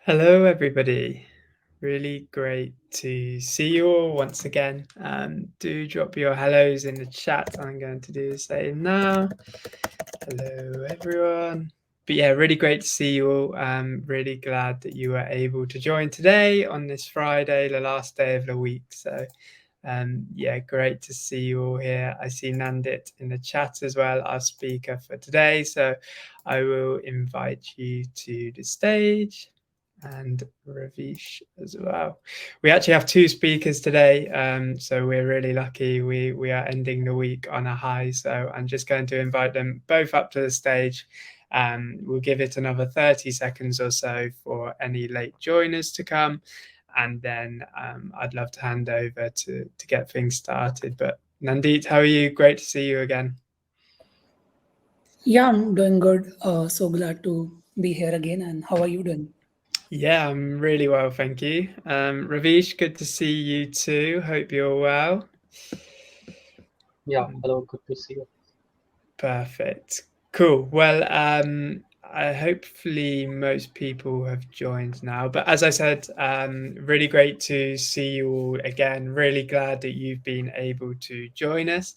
Hello, everybody. Really great to see you all once again. Do drop your hellos in the chat. I'm going to do the same now. Hello, everyone. But yeah, really great to see you all. Really glad that you were able to join today on this Friday, the last day of the week. So yeah, great to see you all here. I see Nandit in the chat as well, our speaker for today. So I will invite you to the stage and Ravish as well. We actually have two speakers today, so we're really lucky. We are ending the week on a high, so I'm just going to invite them both up to the stage. We'll give it another 30 seconds or so for any late joiners to come, and then I'd love to hand over to get things started. But Nandit, how are you? Great to see you again. Yeah, I'm doing good. So glad to be here again. And how are you doing? Yeah, I'm really well, thank you. Ravish, good to see you too. Hope you're well. Yeah, hello, good to see you. Perfect. Cool. Well, hopefully most people have joined now. But as I said, really great to see you all again. Really glad that you've been able to join us.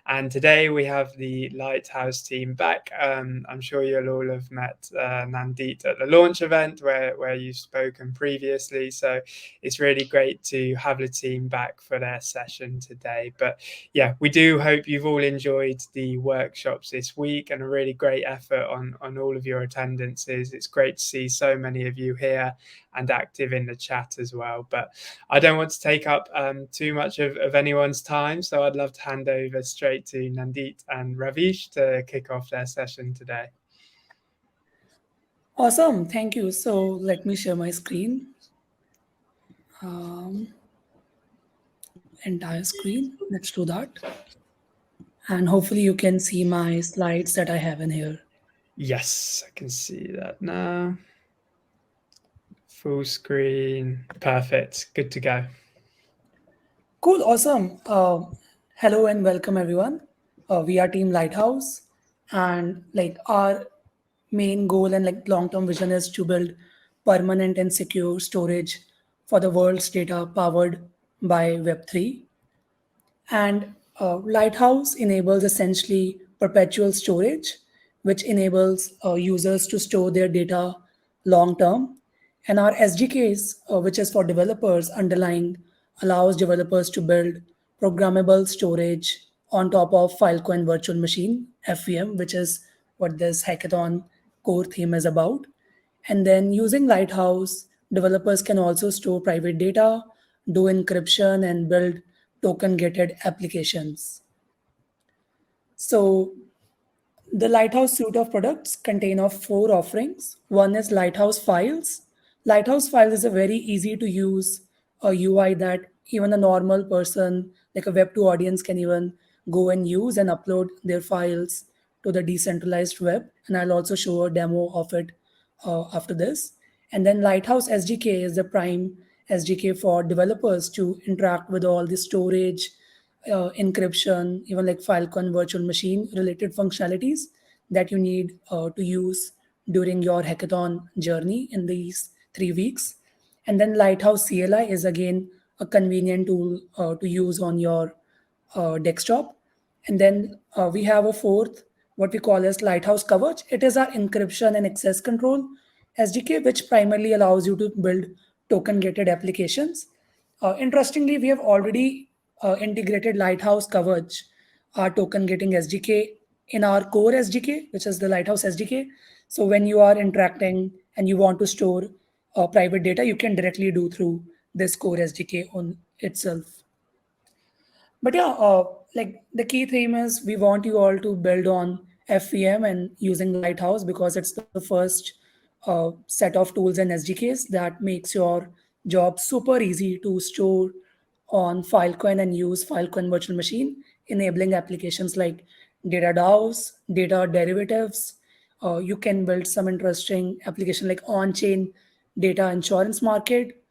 And today we have the Lighthouse team back. I'm sure you'll all have met Nandit at the launch event where you've spoken previously. So it's really great to have the team back for their session today. But yeah, we do hope you've all enjoyed the workshops this week and a really great effort on all of your attendances. It's great to see so many of you here and active in the chat as well. But I don't want to take up too much of anyone's time, so I'd love to hand over straight to Nandit and Ravish to kick off their session today. Awesome. Thank you. So let me share my screen. Um, Entire screen. Let's do that. And hopefully you can see my slides that I have in here. Yes, I can see that now. Full screen. Perfect. Good to go. Cool. Awesome. Hello and welcome everyone. We are Team Lighthouse, and like our main goal and like long-term vision is to build permanent and secure storage for the world's data powered by Web3. And Lighthouse enables essentially perpetual storage, which enables users to store their data long term. And our SDKs, which is for developers underlying, allows developers to build programmable storage on top of Filecoin Virtual Machine, FVM, which is what this hackathon core theme is about. And then using Lighthouse, developers can also store private data, do encryption, and build token gated applications. So the Lighthouse suite of products contain of four offerings. One is Lighthouse Files. Lighthouse Files is a very easy to use UI that even a normal person, like a Web2 audience, can even go and use and upload their files to the decentralized web. And I'll also show a demo of it after this. And then Lighthouse SDK is the prime SDK for developers to interact with all the storage, encryption, even like Filecoin virtual machine related functionalities that you need to use during your hackathon journey in these 3 weeks. And then Lighthouse CLI is again a convenient tool to use on your desktop. And then we have a fourth, what we call as Lighthouse Coverage. It is our encryption and access control SDK, which primarily allows you to build token gated applications. Interestingly, we have already integrated Lighthouse Coverage, our token gating SDK, in our core SDK, which is the Lighthouse SDK. So when you are interacting and you want to store private data, you can directly do through this core SDK on itself. But yeah, like the key theme is we want you all to build on FVM and using Lighthouse because it's the first set of tools and SDKs that makes your job super easy to store on Filecoin and use Filecoin Virtual Machine, enabling applications like data DAOs, data derivatives. You can build some interesting application like on-chain data insurance market.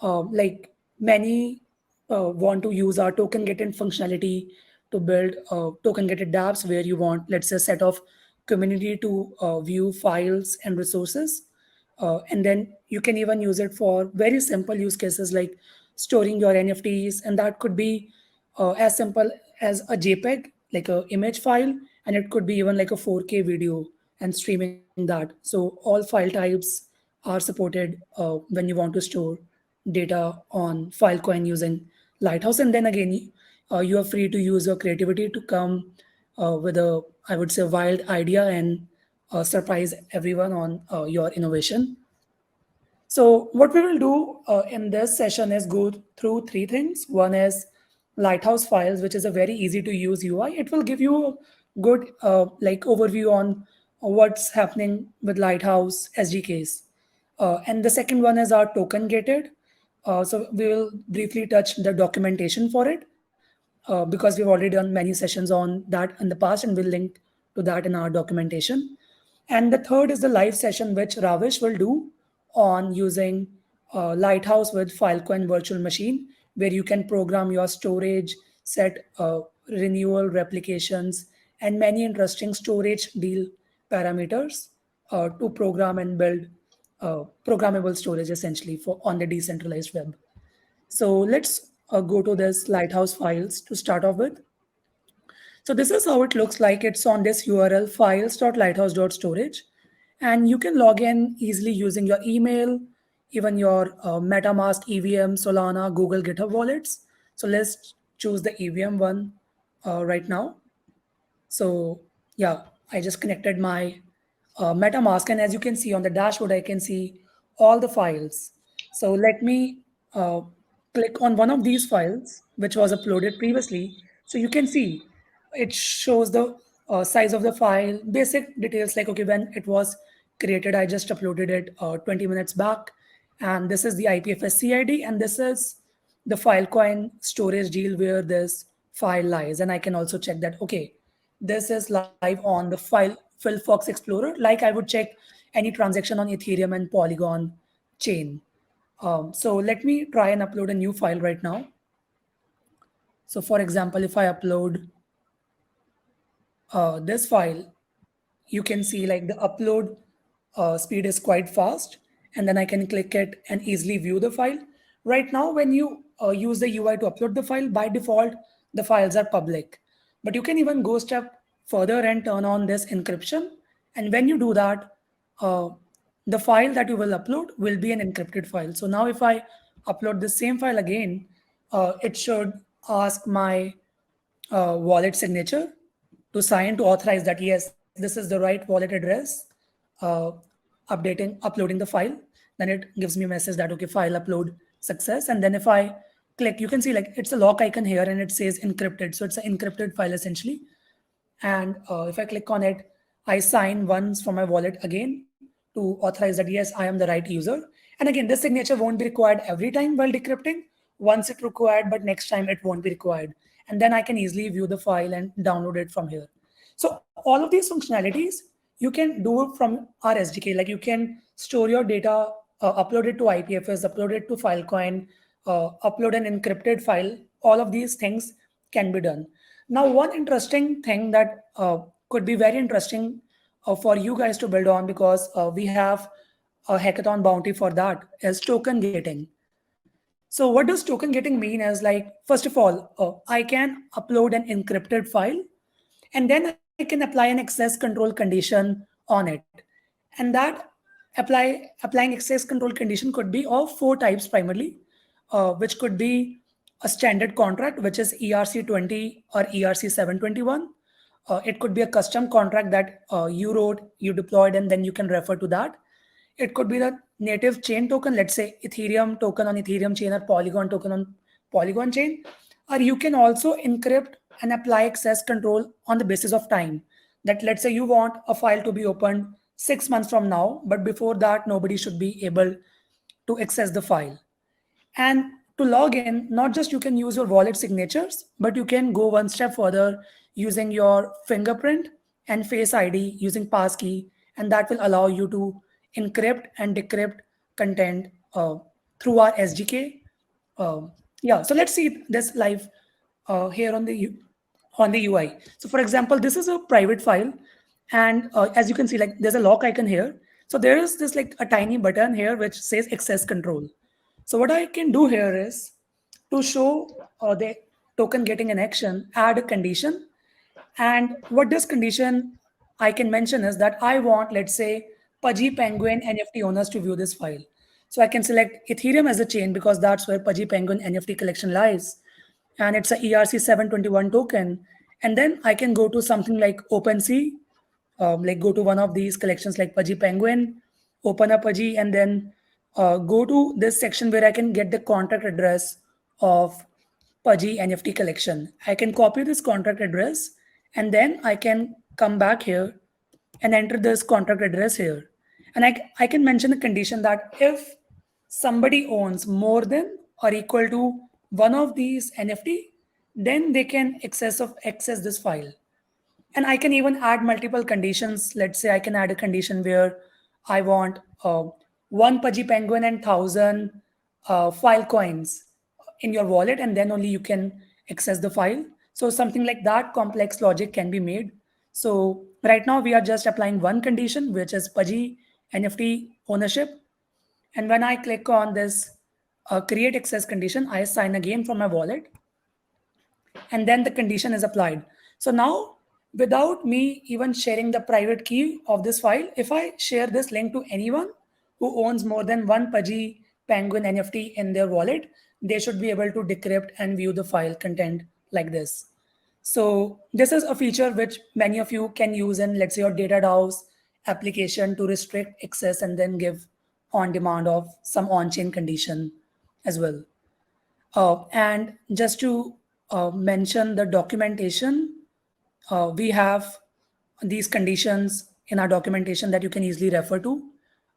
Like many want to use our token gated functionality to build token gated dApps where you want, let's say, a set of community to view files and resources. And then you can even use it for very simple use cases like storing your NFTs, and that could be as simple as a JPEG, like a image file, and it could be even like a 4K video and streaming that. So all file types are supported when you want to store data on Filecoin using Lighthouse. And then again, you are free to use your creativity to come with a, I would say, wild idea and surprise everyone on your innovation. So what we will do in this session is go through three things. One is Lighthouse Files, which is a very easy to use UI. It will give you a good like overview on what's happening with Lighthouse SDKs. And the second one is our token gated. So we will briefly touch the documentation for it because we've already done many sessions on that in the past, and we'll link to that in our documentation. And the third is the live session, which Ravish will do on using Lighthouse with Filecoin Virtual Machine, where you can program your storage, set renewal replications, and many interesting storage deal parameters to program and build programmable storage essentially for on the decentralized web. So let's go to this Lighthouse Files to start off with. So this is how it looks like. It's on this URL files.lighthouse.storage, and you can log in easily using your email, even your MetaMask, EVM, Solana, Google GitHub wallets. So let's choose the EVM one right now. So yeah, I just connected my MetaMask, and as you can see on the dashboard, I can see all the files. So let me click on one of these files, which was uploaded previously. So you can see it shows the size of the file, basic details like, okay, when it was created, I just uploaded it 20 minutes back. And this is the IPFS CID, and this is the Filecoin storage deal where this file lies. And I can also check that, okay, this is live on the Filefox Explorer, like I would check any transaction on Ethereum and Polygon chain. So let me try and upload a new file right now. So for example, if I upload this file, you can see like the upload speed is quite fast, and then I can click it and easily view the file. Right now, when you use the UI to upload the file, by default, the files are public. But you can even go a step further and turn on this encryption. And when you do that, uh, the file that you will upload will be an encrypted file. So now if I upload the same file again, it should ask my wallet signature to sign to authorize that yes, this is the right wallet address. Uh, uploading the file, then it gives me a message that okay, file upload success. And then if I click, you can see like it's a lock icon here and it says encrypted, so it's an encrypted file essentially. And if I click on it, I sign once from my wallet again to authorize that yes, I am the right user. And again, this signature won't be required every time while decrypting. Once it required, but next time it won't be required. And then I can easily view the file and download it from here. So all of these functionalities you can do it from our SDK. Like you can store your data, upload it to IPFS, upload it to Filecoin, upload an encrypted file. All of these things can be done. Now, one interesting thing that could be very interesting for you guys to build on, because we have a hackathon bounty for that, is token gating. So what does token gating mean? Is like, first of all, I can upload an encrypted file, and then I can apply an access control condition on it. And that applying access control condition could be of four types primarily, which could be a standard contract, which is ERC20 or ERC721. It could be a custom contract that you wrote, you deployed, and then you can refer to that. It could be the native chain token, let's say Ethereum token on Ethereum chain or Polygon token on Polygon chain. Or you can also encrypt and apply access control on the basis of time. That let's say you want a file to be opened 6 months from now, but before that, nobody should be able to access the file. And to log in, not just you can use your wallet signatures, but you can go one step further using your fingerprint and face ID using passkey, and that will allow you to encrypt and decrypt content through our SDK. Yeah, so let's see this live here on the UI. So for example, this is a private file, and as you can see, like there's a lock icon here. So there is this like a tiny button here which says access control. So what I can do here is to show the token getting an action, add a condition. And what this condition I can mention is that I want, let's say, Pudgy Penguin NFT owners to view this file. So I can select Ethereum as a chain because that's where Pudgy Penguin NFT collection lies. And it's a ERC721 token. And then I can go to something like OpenSea, like go to one of these collections like Pudgy Penguin, open up Pudgy, and then go to this section where I can get the contract address of Pudgy NFT collection. I can copy this contract address and then I can come back here and enter this contract address here. And I can mention a condition that if somebody owns more than or equal to one of these NFT, then they can access this file. And I can even add multiple conditions. Let's say I can add a condition where I want one Pudgy Penguin and 1,000 file coins in your wallet, and then only you can access the file. So something like that complex logic can be made. So right now we are just applying one condition, which is Pudgy NFT ownership. And when I click on this create access condition, I sign again from my wallet, and then the condition is applied. So now, without me even sharing the private key of this file, if I share this link to anyone who owns more than one Pudgy Penguin NFT in their wallet, they should be able to decrypt and view the file content like this. So this is a feature which many of you can use in, let's say, your DataDAO's application to restrict access and then give on demand of some on-chain condition as well. And just to mention the documentation, we have these conditions in our documentation that you can easily refer to,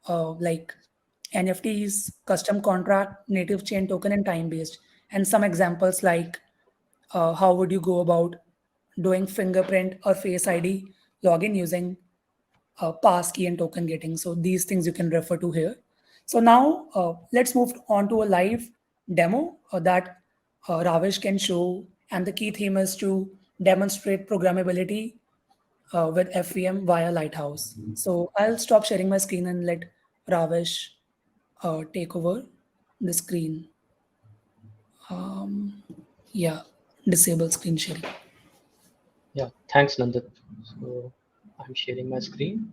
like NFTs, custom contract, native chain token, and time-based. And some examples like how would you go about doing fingerprint or face ID login using pass key and token getting. So these things you can refer to here. So now let's move on to a live demo that Ravish can show. And the key theme is to demonstrate programmability with FVM via Lighthouse. So I'll stop sharing my screen and let Ravish take over the screen. Yeah, disable screen sharing. Yeah, thanks, Nandit. So I'm sharing my screen.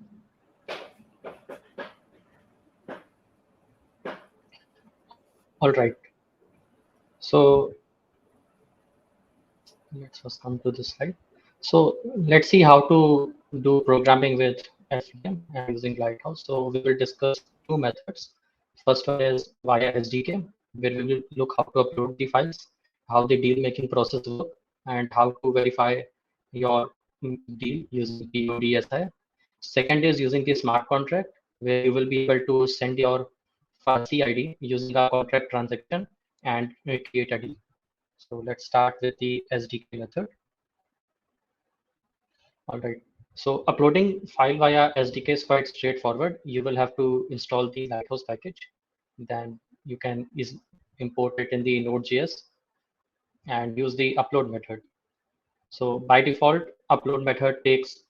All right. So let's first come to this slide. So let's see how to do programming with FVM and using Lighthouse. So we will discuss two methods. First one is via SDK, where we will look how to upload the files, how the deal making process work, and how to verify your deal using PODSI. Second is using the smart contract, where you will be able to send your fuzzy ID using a contract transaction and create a deal. So let's start with the SDK method. All right. So uploading file via SDK is quite straightforward. You will have to install the Lighthouse package. Then you can import it in the Node.js and use the upload method. So by default, upload method takes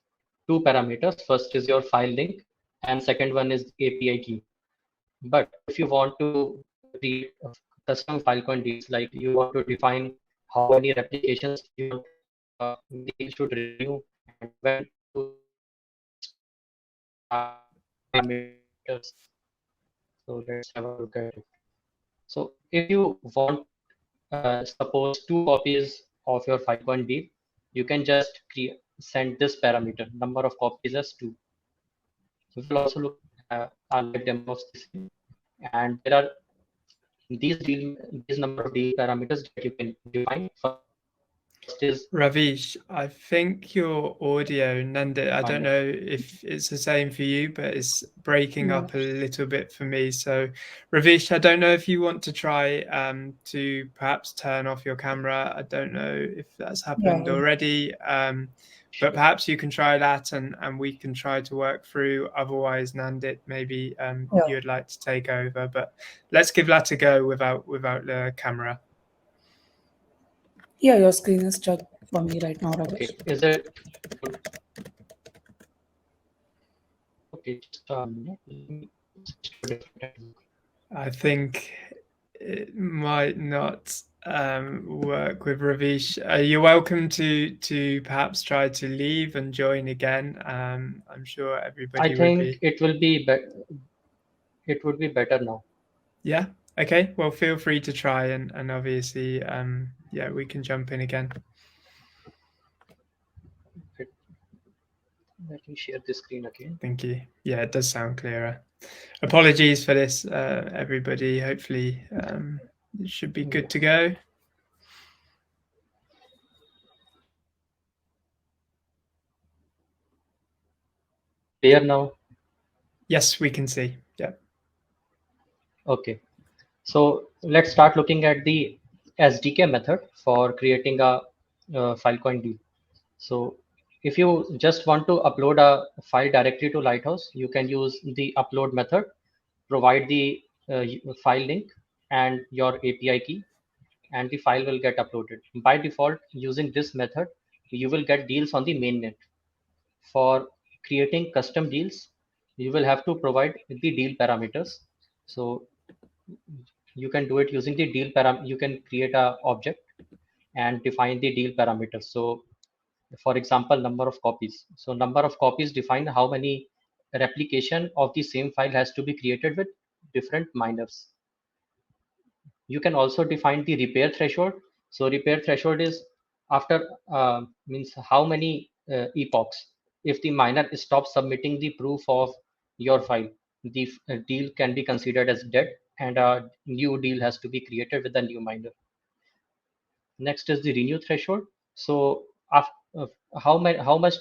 two parameters. First is your file link, and second one is API key. But if you want to create custom Filecoin deals, like you want to define how many replications you want the deal should renew and when to start parameters. So let's have a look at it. So if you want, suppose two copies of your Filecoin deal, you can just send this parameter, number of copies as 2. We will also look at a live demo of this, and there are these number of deal parameters that you can define. First is Ravish, I think your audio, Nandit, I don't know if it's the same for you, but it's breaking up a little bit for me. So, Ravish, I don't know if you want to try to perhaps turn off your camera. I don't know if that's happened already, but perhaps you can try that and we can try to work through. Otherwise, Nandit, maybe you'd like to take over, but let's give that a go without the camera. Yeah, your screen is stuck for me right now, Ravish. Okay, is it good? Okay, just a minute. Let me switch to a different network. I think it might not work with Ravish. You're welcome to perhaps try to leave and join again. I'm sure everybody I would think be. it will be it would be better now. Yeah. Okay. Well, feel free to try and obviously, yeah, we can jump in again. Let me share the screen again. Thank you. Yeah, it does sound clearer. Apologies for this, everybody. Hopefully, it should be good to go. Clear now? Yes, we can see. Yeah. Okay. So let's start looking at the SDK method for creating a Filecoin deal. So if you just want to upload a file directly to Lighthouse, you can use the upload method, provide the file link and your API key, and the file will get uploaded. By default, using this method, you will get deals on the mainnet. For creating custom deals, you will have to provide the deal parameters. So you can do it using the deal param. You can create a object and define the deal parameters. So for example, number of copies. So number of copies define how many replication of the same file has to be created with different miners. You can also define the repair threshold. So repair threshold is after means how many epochs. If the miner stops submitting the proof of your file, the deal can be considered as dead and a new deal has to be created with a new miner. Next is the renew threshold. So how much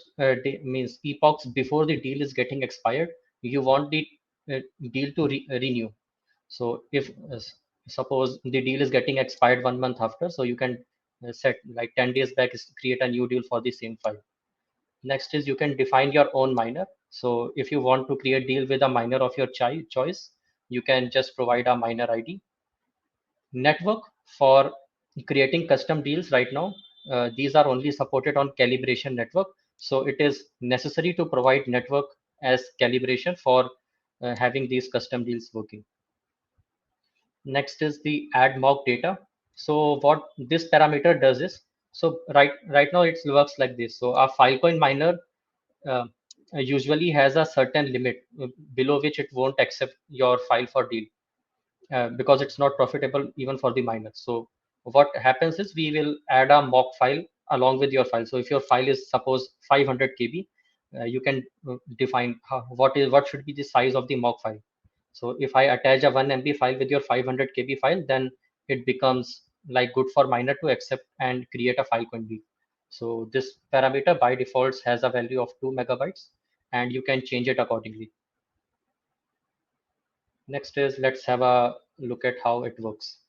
means epochs before the deal is getting expired, you want the deal to renew. So if suppose the deal is getting expired 1 month after, so you can set like 10 days back create a new deal for the same file. Next is you can define your own miner. So if you want to create deal with a miner of your choice, you can just provide a miner ID. Network for creating custom deals right now, these are only supported on calibration network. So it is necessary to provide network as calibration for having these custom deals working. Next is the add mock data. So what this parameter does is, so right now it works like this. So a Filecoin miner uh, usually has a certain limit below which it won't accept your file for deal. Because it's not profitable even for the miner. So what happens is we will add a mock file along with your file. So if your file is suppose 500 KB, you can define what should be the size of the mock file. So if I attach a 1 MB file with your 500 KB file, then it becomes like good for miner to accept and create a Filecoin deal. So this parameter by default has a value of 2 megabytes and you can change it accordingly. Next is let's have a look at how it works.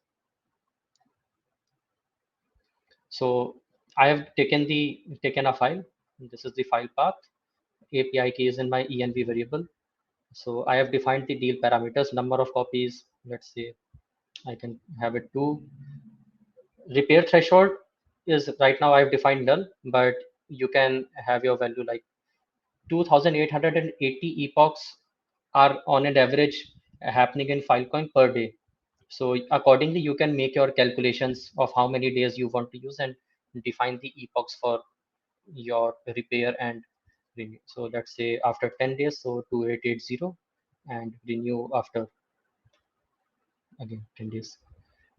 So I have taken a file. This is the file path. API key is in my env variable. So I have defined the deal parameters, number of copies. Let's say I can have it 2. Repair threshold is right now I've defined null, but you can have your value like 2,880 epochs are on an average happening in Filecoin per day. So accordingly, you can make your calculations of how many days you want to use and define the epochs for your repair and renew. So let's say after 10 days, so 2880 and renew after again 10 days.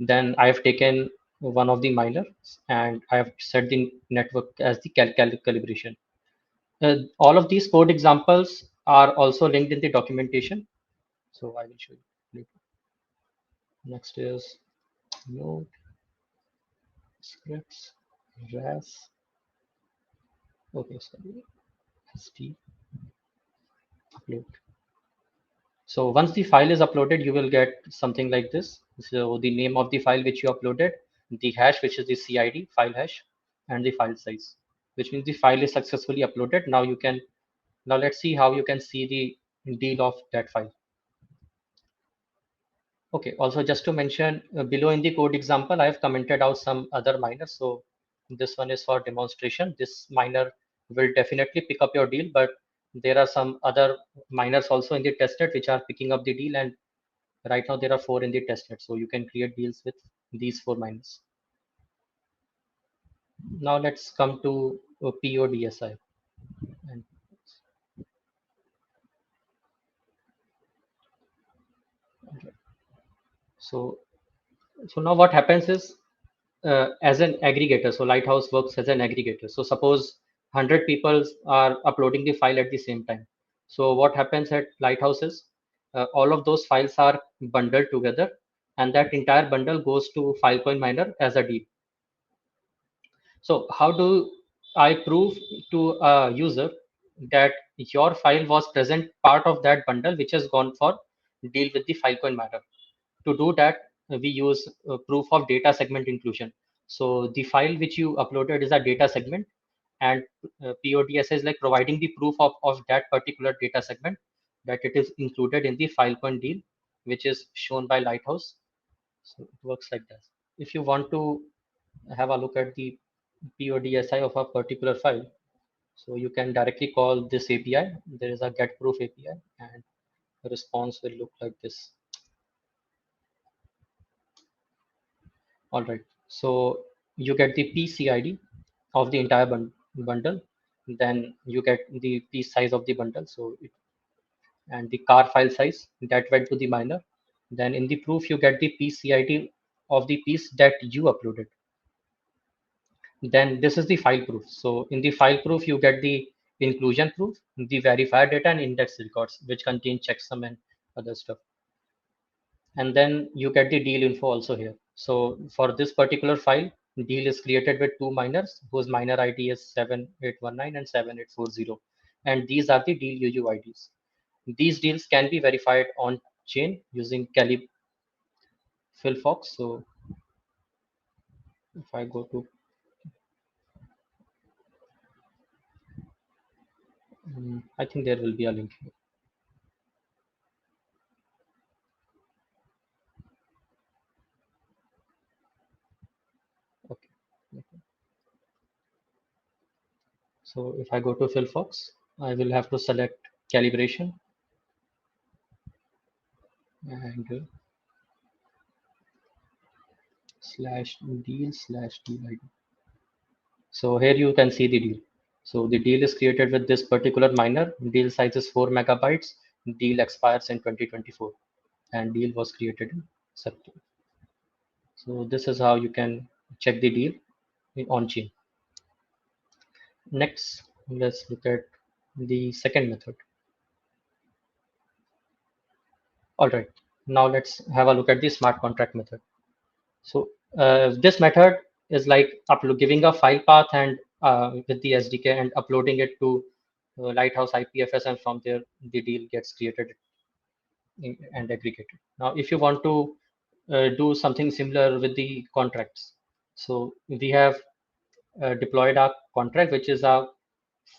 Then I have taken one of the miners and I have set the network as the calibration. All of these code examples are also linked in the documentation. So I will show you later. Next is node scripts, ras. Okay, sorry, st upload. So once the file is uploaded, you will get something like this. So the name of the file which you uploaded, the hash, which is the CID file hash, and the file size, which means the file is successfully uploaded. Now let's see how you can see the deal of that file. Okay, also just to mention below in the code example, I have commented out some other miners. So this one is for demonstration. This miner will definitely pick up your deal, but there are some other miners also in the testnet which are picking up the deal, and right now there are 4 in the testnet. So you can create deals with these 4 miners. Now let's come to PODSI. And so now what happens is, as an aggregator, so Lighthouse works as an aggregator. So suppose 100 people are uploading the file at the same time. So what happens at Lighthouse is, all of those files are bundled together, and that entire bundle goes to Filecoin miner as a deal. So how do I prove to a user that your file was present part of that bundle which has gone for deal with the Filecoin miner? To do that, we use proof of data segment inclusion. So the file which you uploaded is a data segment, and PODS is like providing the proof of that particular data segment, that it is included in the Filecoin deal, which is shown by Lighthouse. So it works like that. If you want to have a look at the PODSI of a particular file, so you can directly call this API. There is a get proof API, and the response will look like this. All right, so you get the PCID of the entire bundle, then you get the piece size of the bundle, and the car file size that went to the miner. Then in the proof, you get the PCID of the piece that you uploaded. Then this is the file proof. So in the file proof, you get the inclusion proof, the verifier data, and index records, which contain checksum and other stuff. And then you get the deal info also here. So for this particular file, deal is created with 2 miners whose miner ID is 7819 and 7840. And these are the deal UUIDs. These deals can be verified on chain using Filefox. So if I go to, I think there will be a link here. Okay. So if I go to Filefox, I will have to select calibration and /deal/deal ID. So here you can see the deal. So the deal is created with this particular miner. Deal size is 4 megabytes. Deal expires in 2024, and deal was created in September. So this is how you can check the deal on chain. Next, let's look at the second method. All right, now let's have a look at the smart contract method. So this method is like giving a file path and with the SDK and uploading it to Lighthouse IPFS, and from there the deal gets created and aggregated. Now, if you want to do something similar with the contracts, so we have deployed our contract, which is a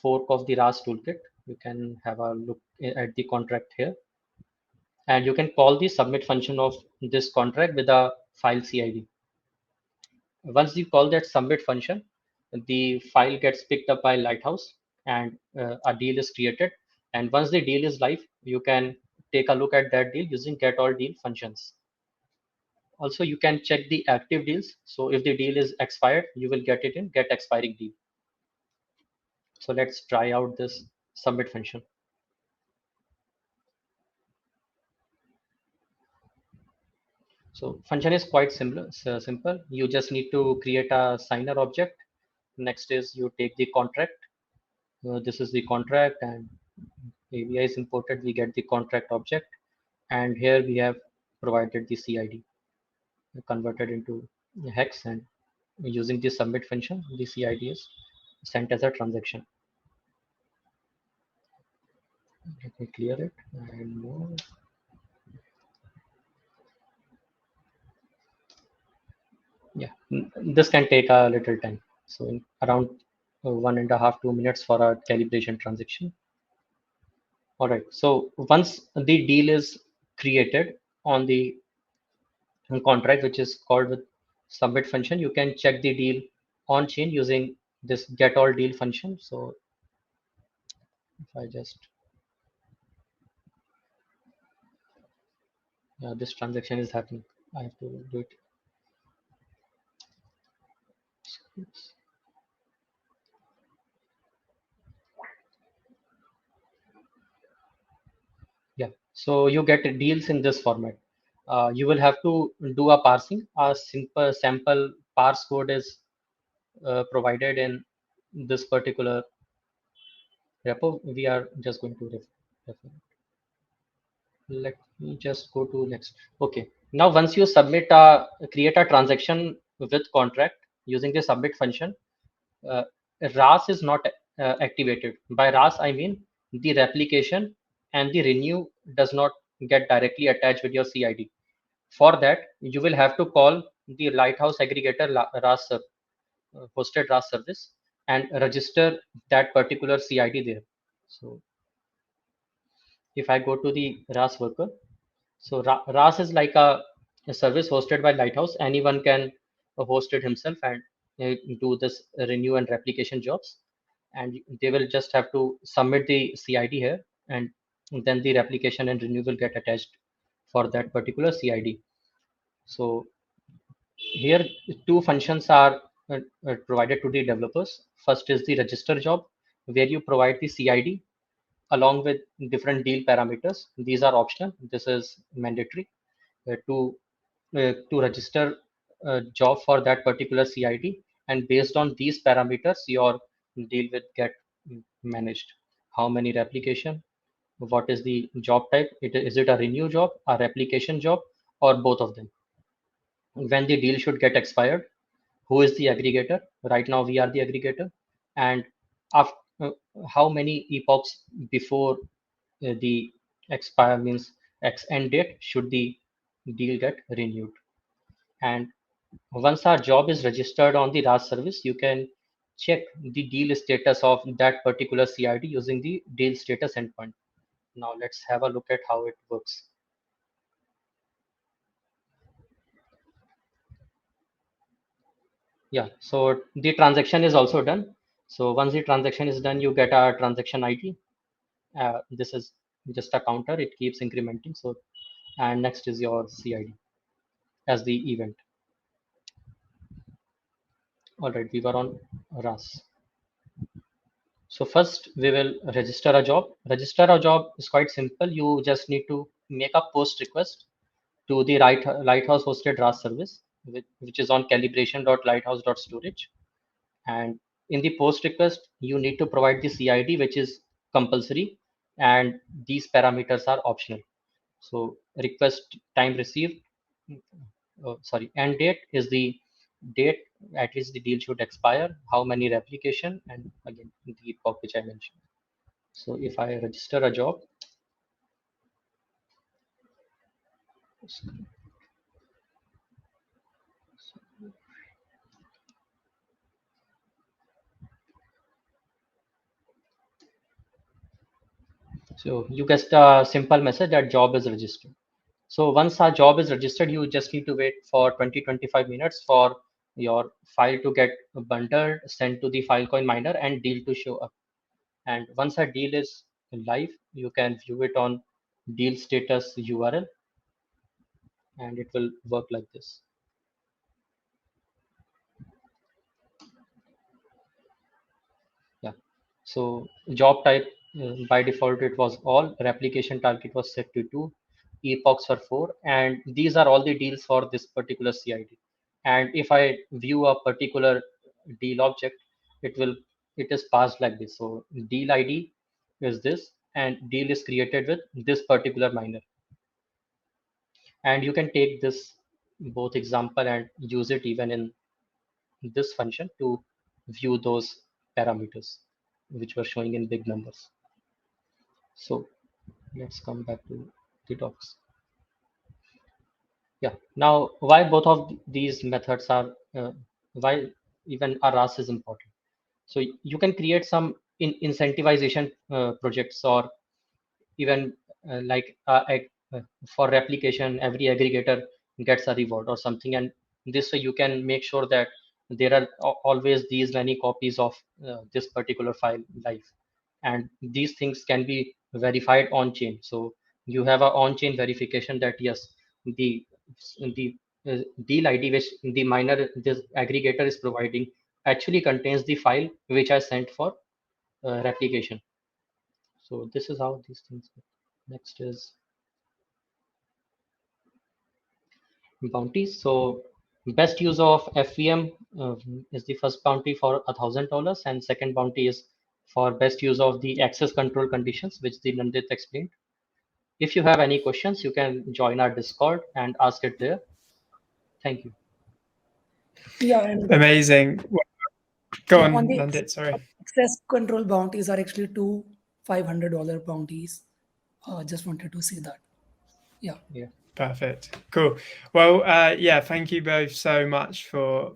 fork of the RAS toolkit. You can have a look at the contract here, and you can call the submit function of this contract with a file CID. Once you call that submit function, the file gets picked up by Lighthouse, and a deal is created. And once the deal is live, you can take a look at that deal using get all deal functions. Also, you can check the active deals. So if the deal is expired, you will get it in get expiring deal. So let's try out this submit function. So function is quite simple. You just need to create a signer object. Next is you take the contract. This is the contract, and ABI is imported. We get the contract object, and here we have provided the CID converted into hex, and using the submit function, the CID is sent as a transaction. Let me clear it and more. Yeah, this can take a little time. So in around 1.5 to 2 minutes for our calibration transaction. All right. So once the deal is created on the contract, which is called with submit function, you can check the deal on chain using this get all deal function. So If I just, yeah, this transaction is happening. I have to do it. Oops. Yeah, so you get deals in this format. You will have to do a parsing. A simple sample parse code is provided in this particular repo. We are just going to refer. Let me just go to next. Okay, now once you create a transaction with contract using the submit function, uh, RAS is not activated. By RAS, I mean the replication and the renew does not get directly attached with your CID. For that, you will have to call the Lighthouse aggregator hosted RAS service and register that particular CID there. So if I go to the RAS worker, so RAS is like a service hosted by Lighthouse. Anyone can host it himself and do this renew and replication jobs. And they will just have to submit the CID here, and then the replication and renew will get attached for that particular CID. So here, two functions are provided to the developers. First is the register job, where you provide the CID along with different deal parameters. These are optional. This is mandatory to register a job for that particular CID, and based on these parameters, your deal will get managed. How many replication? What is the job type? Is it a renew job, a replication job, or both of them? When the deal should get expired? Who is the aggregator? Right now, we are the aggregator, and after, how many epochs before the expire means X end date should the deal get renewed? And once our job is registered on the RAS service, you can check the deal status of that particular CID using the deal status endpoint. Now let's have a look at how it works. Yeah, so the transaction is also done. So once the transaction is done, you get a transaction ID. This is just a counter, it keeps incrementing. So, and next is your CID as the event. All right, we were on RAS. So first we will register a job. Register a job is quite simple. You just need to make a post request to the Lighthouse hosted RAS service, which is on calibration.lighthouse.storage. And in the post request, you need to provide the CID, which is compulsory, and these parameters are optional. So request time received, sorry, end date is the date at which the deal should expire, how many replication, and again the epoch which I mentioned. So if I register a job, so you get a simple message that job is registered. So once our job is registered, you just need to wait for 20-25 minutes for your file to get bundled, sent to the Filecoin miner, and deal to show up. And once a deal is live, you can view it on deal status URL, and it will work like this. Yeah. So job type by default it was all. Replication target was set to 2. Epochs were 4, and these are all the deals for this particular CID. And if I view a particular deal object, it is passed like this. So deal ID is this, and deal is created with this particular miner. And you can take this both example and use it even in this function to view those parameters which were showing in big numbers. So let's come back to the docs. Yeah, now why both of these methods are, why even a RAS is important. So you can create some incentivization projects, or even for replication, every aggregator gets a reward or something. And this way you can make sure that there are always these many copies of this particular file live. and these things can be verified on chain. So you have a on chain verification that yes, the deal ID which the miner, this aggregator is providing actually contains the file which I sent for replication. So this is how these things work. Next is bounties. So best use of FVM is the first bounty for $1,000, and second bounty is for best use of the access control conditions, which the Nandit explained. If you have any questions, you can join our Discord and ask it there. Thank you. Yeah, and Amazing. Go yeah, on, the Nandit, sorry. access control bounties are actually two $500 bounties. Just wanted to say that. Yeah. Yeah. Perfect. Cool. Well, yeah, thank you both so much for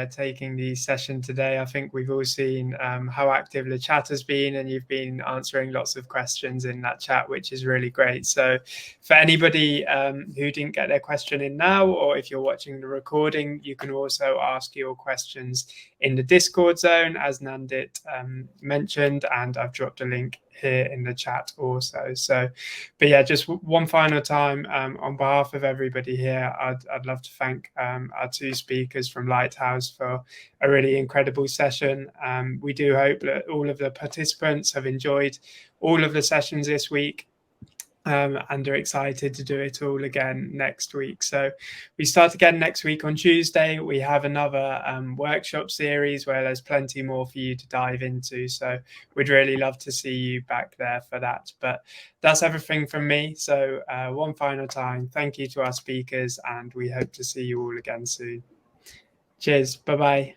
taking the session today. I think we've all seen how active the chat has been, and you've been answering lots of questions in that chat, which is really great. So for anybody who didn't get their question in now, or if you're watching the recording, you can also ask your questions in the Discord zone, as Nandit mentioned, and I've dropped a link here in the chat also. So, but yeah, just one final time, on behalf of everybody here, I'd love to thank our two speakers from Lighthouse for a really incredible session. We do hope that all of the participants have enjoyed all of the sessions this week, and are excited to do it all again next week. So we start again next week on Tuesday. We have another workshop series where there's plenty more for you to dive into. So we'd really love to see you back there for that. But that's everything from me. So one final time, thank you to our speakers, and we hope to see you all again soon. Cheers. Bye-bye.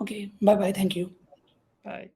Okay. Bye-bye. Thank you. Bye.